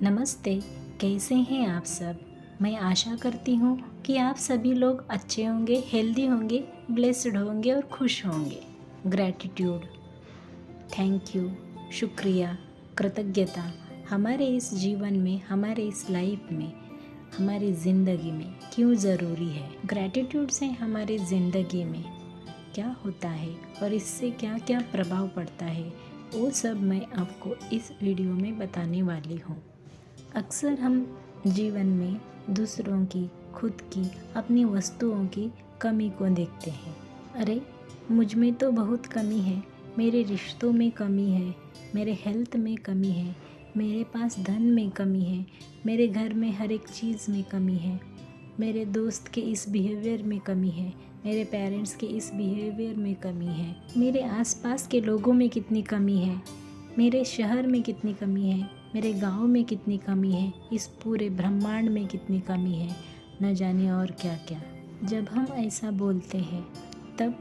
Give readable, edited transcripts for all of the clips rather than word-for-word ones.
नमस्ते, कैसे हैं आप सब। मैं आशा करती हूँ कि आप सभी लोग अच्छे होंगे, हेल्दी होंगे, ब्लेस्ड होंगे और खुश होंगे। ग्रैटिट्यूड, थैंक यू, शुक्रिया, कृतज्ञता हमारे इस जीवन में, हमारे इस लाइफ में, हमारी ज़िंदगी में क्यों ज़रूरी है। ग्रैटिट्यूड से हमारी ज़िंदगी में क्या होता है और इससे क्या क्या प्रभाव पड़ता है, वो सब मैं आपको इस वीडियो में बताने वाली हूँ। अक्सर हम जीवन में दूसरों की, खुद की, अपनी वस्तुओं की कमी को देखते हैं। अरे, मुझ में तो बहुत कमी है, मेरे रिश्तों में कमी है, मेरे हेल्थ में कमी है, मेरे पास धन में कमी है, मेरे घर में हर एक चीज़ में कमी है, मेरे दोस्त के इस बिहेवियर में कमी है, मेरे पेरेंट्स के इस बिहेवियर में कमी है, मेरे आसपास के लोगों में कितनी कमी है, मेरे शहर में कितनी कमी है, मेरे गांव में कितनी कमी है, इस पूरे ब्रह्मांड में कितनी कमी है, न जाने और क्या क्या। जब हम ऐसा बोलते हैं तब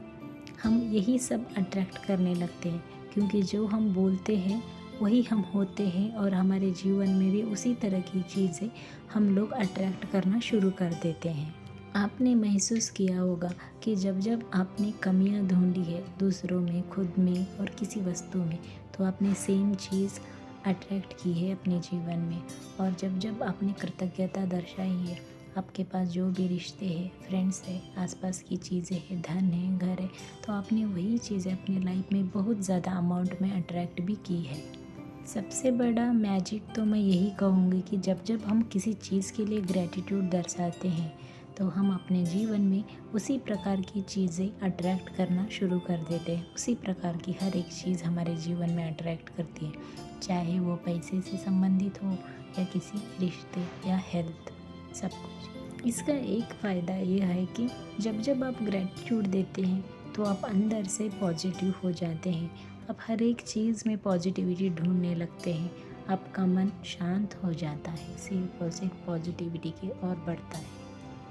हम यही सब अट्रैक्ट करने लगते हैं, क्योंकि जो हम बोलते हैं वही हम होते हैं और हमारे जीवन में भी उसी तरह की चीज़ें हम लोग अट्रैक्ट करना शुरू कर देते हैं। आपने महसूस किया होगा कि जब जब आपने कमियां ढूंढी है दूसरों में, खुद में और किसी वस्तु में, तो आपने सेम चीज़ अट्रैक्ट की है अपने जीवन में। और जब जब आपने कृतज्ञता दर्शाई है, आपके पास जो भी रिश्ते हैं, फ्रेंड्स है, आसपास की चीज़ें हैं, धन है, घर है, तो आपने वही चीज़ें अपनी लाइफ में बहुत ज़्यादा अमाउंट में अट्रैक्ट भी की है। सबसे बड़ा मैजिक तो मैं यही कहूँगी कि जब जब हम किसी चीज़ के लिए ग्रैटिट्यूड दर्शाते हैं तो हम अपने जीवन में उसी प्रकार की चीज़ें अट्रैक्ट करना शुरू कर देते हैं। उसी प्रकार की हर एक चीज़ हमारे जीवन में अट्रैक्ट करती है, चाहे वो पैसे से संबंधित हो या किसी रिश्ते या हेल्थ, सब कुछ। इसका एक फ़ायदा ये है कि जब जब आप ग्रैटिट्यूड देते हैं तो आप अंदर से पॉजिटिव हो जाते हैं। आप हर एक चीज़ में पॉजिटिविटी ढूंढने लगते हैं, आपका मन शांत हो जाता है, सिर्फ पॉजिटिविटी की ओर बढ़ता है।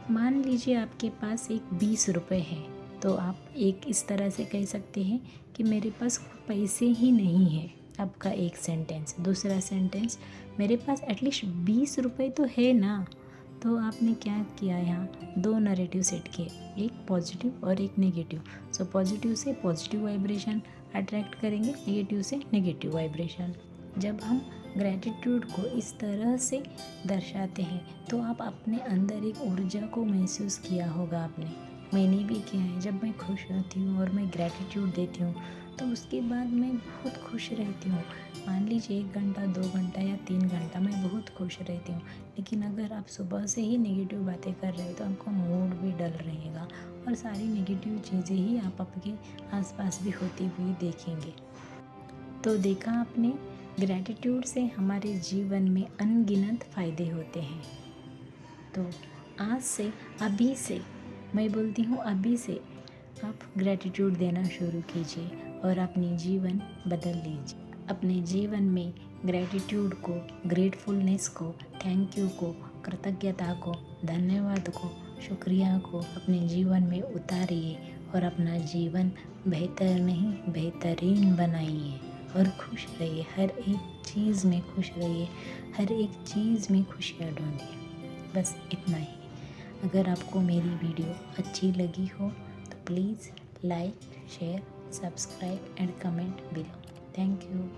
मान लीजिए आपके पास एक 20 रुपये है, तो आप एक इस तरह से कह सकते हैं कि मेरे पास पैसे ही नहीं है। आपका एक सेंटेंस। दूसरा सेंटेंस, मेरे पास एटलीस्ट 20 रुपये तो है ना। तो आपने क्या किया, यहाँ दो नैरेटिव सेट किए, एक पॉजिटिव और एक नेगेटिव। सो पॉजिटिव से पॉजिटिव वाइब्रेशन अट्रैक्ट करेंगे, नेगेटिव से नेगेटिव वाइब्रेशन। जब हम ग्रैटिट्यूड को इस तरह से दर्शाते हैं तो आप अपने अंदर एक ऊर्जा को महसूस किया होगा आपने, मैंने भी किया है। जब मैं खुश रहती हूँ और मैं ग्रैटिट्यूड देती हूँ तो उसके बाद मैं बहुत खुश रहती हूँ। मान लीजिए 1 घंटा, 2 घंटा या 3 घंटा मैं बहुत खुश रहती हूँ। लेकिन अगर आप सुबह से ही नेगेटिव बातें कर रहे हो तो आपका मूड भी डल रहेगा और सारी नेगेटिव चीज़ें ही आप आपके आसपास भी होती हुई देखेंगे। तो देखा आपने, ग्रैटिट्यूड से हमारे जीवन में अनगिनत फ़ायदे होते हैं। तो आज से, अभी से, मैं बोलती हूँ अभी से आप ग्रैटिट्यूड देना शुरू कीजिए और अपनी जीवन बदल लीजिए। अपने जीवन में ग्रैटिट्यूड को, ग्रेटफुलनेस को, थैंक यू को, कृतज्ञता को, धन्यवाद को, शुक्रिया को अपने जीवन में उतारिए और अपना जीवन बेहतर नहीं, बेहतरीन बनाइए और खुश रहिए। हर एक चीज़ में खुश रहिए, हर एक चीज़ में खुशियाँ ढूंढिए। बस इतना ही। अगर आपको मेरी वीडियो अच्छी लगी हो तो please like, share, subscribe and comment below. Thank you.